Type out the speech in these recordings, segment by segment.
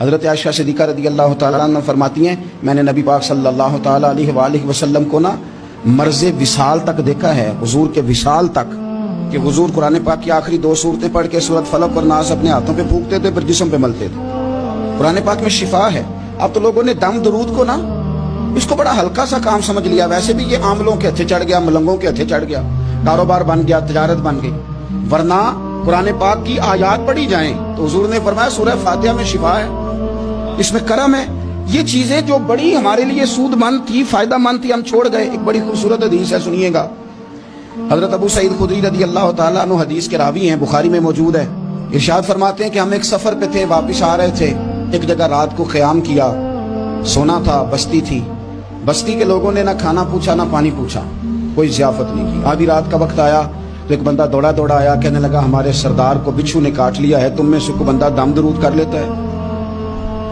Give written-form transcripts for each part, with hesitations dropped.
حضرت عائشہ صدیقہ رضی اللہ تعالیٰ عنہ فرماتی ہیں میں نے نبی پاک صلی اللہ تعالیٰ علیہ وآلہ وسلم کو مرض وصال تک دیکھا ہے، حضور کے وصال تک، کہ حضور قرآن پاک کی آخری 2 سورتیں پڑھ کے سورۃ فلق اور ناس اپنے ہاتھوں پہ پھونکتے تھے، پھر جسم پہ ملتے تھے۔ قرآن پاک میں شفا ہے۔ اب تو لوگوں نے دم درود کو اس کو بڑا ہلکا سا کام سمجھ لیا۔ ویسے بھی یہ عاملوں کے ہتھے چڑھ گیا، ملنگوں کے ہتھے چڑھ گیا، کاروبار بن گیا، تجارت بن گئی۔ ورنہ قرآن پاک کی آیات پڑھی جائیں تو حضور نے فرمایا سورہ فاتحہ میں شفا ہے، اس میں کرم ہے۔ یہ چیزیں جو بڑی ہمارے لیے سود مند تھی، فائدہ مند تھی، ہم چھوڑ گئے۔ ایک بڑی خوبصورت حدیث ہے، سنیے گا۔ حضرت ابو سعید خدری رضی اللہ تعالیٰ عنہ حدیث کے راوی ہیں، بخاری میں موجود ہے۔ ارشاد فرماتے ہیں کہ ہم ایک سفر پہ تھے، واپس آ رہے تھے، ایک جگہ رات کو قیام کیا، سونا تھا، بستی تھی۔ بستی کے لوگوں نے نہ کھانا پوچھا نہ پانی پوچھا، کوئی ضیافت نہیں کی۔ آدھی رات کا وقت آیا تو ایک بندہ دوڑا دوڑا آیا، کہنے لگا ہمارے سردار کو بچھو نے کاٹ لیا ہے، تم میں سے کوئی بندہ دم درود کر لیتا ہے؟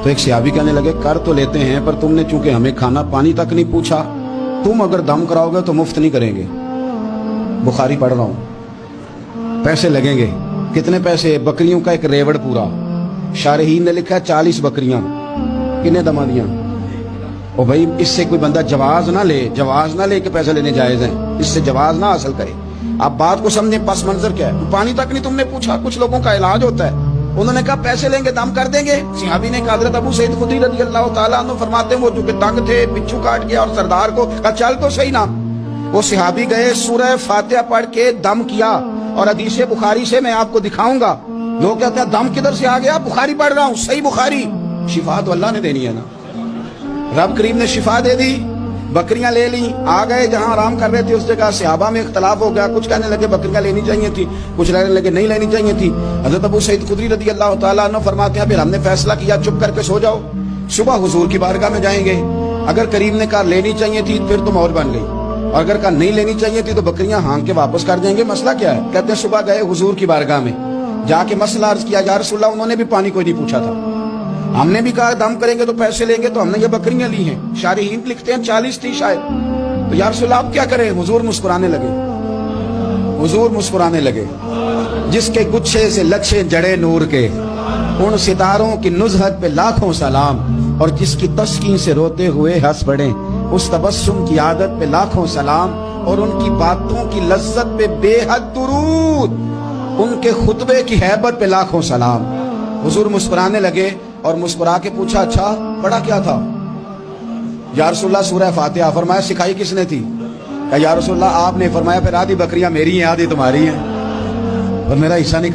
تو ایک صحابی کہنے لگے کر تو لیتے ہیں، پر تم نے چونکہ ہمیں کھانا پانی تک نہیں پوچھا، تم اگر دم کراؤ گے تو مفت نہیں کریں گے۔ بخاری پڑھ رہا ہوں، پیسے لگیں گے۔ کتنے پیسے؟ بکریوں کا ایک ریوڑ پورا۔ شارحین نے لکھا 40 بکریاں۔ کنے دما دیاں؟ او بھائی اس سے کوئی بندہ جواز نہ لے کہ پیسے لینے جائز ہیں، اس سے جواز نہ حاصل کرے۔ آپ بات کو سمجھیں، پس منظر کیا ہے؟ پانی تک نہیں تم نے پوچھا۔ کچھ لوگوں کا علاج ہوتا ہے، انہوں نے کہا پیسے لیں گے دم کر دیں گے۔ صحابی نے کہا حضرت ابو سعید خدری رضی اللہ تعالیٰ عنہ فرماتے ہیں وہ جو کہ تنگ تھے، بچھو کاٹ گیا، اور سردار کو کہا چل تو صحیح نا۔ وہ صحابی گئے، سورہ فاتحہ پڑھ کے دم کیا، اور حدیث بخاری سے میں آپ کو دکھاؤں گا۔ لوگ کہتے ہیں دم کدھر سے آ گیا؟ بخاری پڑھ رہا ہوں، صحیح بخاری۔ شفا تو اللہ نے دینی ہے نا، رب کریم نے شفا دے دی۔ بکریاں لے لیں، آ گئے جہاں آرام کر رہے تھے اس جگہ۔ صحابہ میں اختلاف ہو گیا، کچھ کہنے لگے بکریاں لینی چاہیے تھی، کچھ کہنے لگے نہیں لینی چاہیے تھی۔ حضرت ابو سعید خدری رضی اللہ تعالیٰ عنہ فرماتے ہیں پھر ہم نے فیصلہ کیا چپ کر کے سو جاؤ، صبح حضور کی بارگاہ میں جائیں گے۔ اگر کریم نے کہا لینی چاہیے تھی پھر تو مور بن گئی، اور اگر کہا نہیں لینی چاہیے تھی تو بکریاں ہانک کے واپس کر دیں گے۔ مسئلہ کیا ہے؟ کہتے ہیں صبح گئے حضور کی بارگاہ میں، جا کے مسئلہ عرض کیا، یا رسول اللہ انہوں نے بھی پانی کوئی نہیں پوچھا تھا، ہم نے بھی کہا دم کریں گے تو پیسے لیں گے، تو ہم نے یہ بکریاں لی ہیں۔ شارحین لکھتے ہیں 40 تھی شاید۔ تو یا رسول اللہ آپ کیا کریں؟ حضور مسکرانے لگے۔ جس کے گچھے سے لچھے جڑے نور کے، ان ستاروں کی نزہت پہ لاکھوں سلام، اور جس کی تسکین سے روتے ہوئے ہنس پڑے، اس تبسم کی عادت پہ لاکھوں سلام، اور ان کی باتوں کی لذت پہ بے حد درود، ان کے خطبے کی ہیبت پہ لاکھوں سلام۔ حضور مسکرانے لگے اور مسکرا کے پوچھا اچھا پڑھا کیا تھا؟ یا رسول اللہ سورہ فاتحہ۔ فرمایا سکھائی کس نے تھی؟ یا رسول اللہ آپ نے۔ فرمایا پھر آدھی بکریاں میری ہیں آدھی تمہاری ہیں، اور میرا حصہ نہیں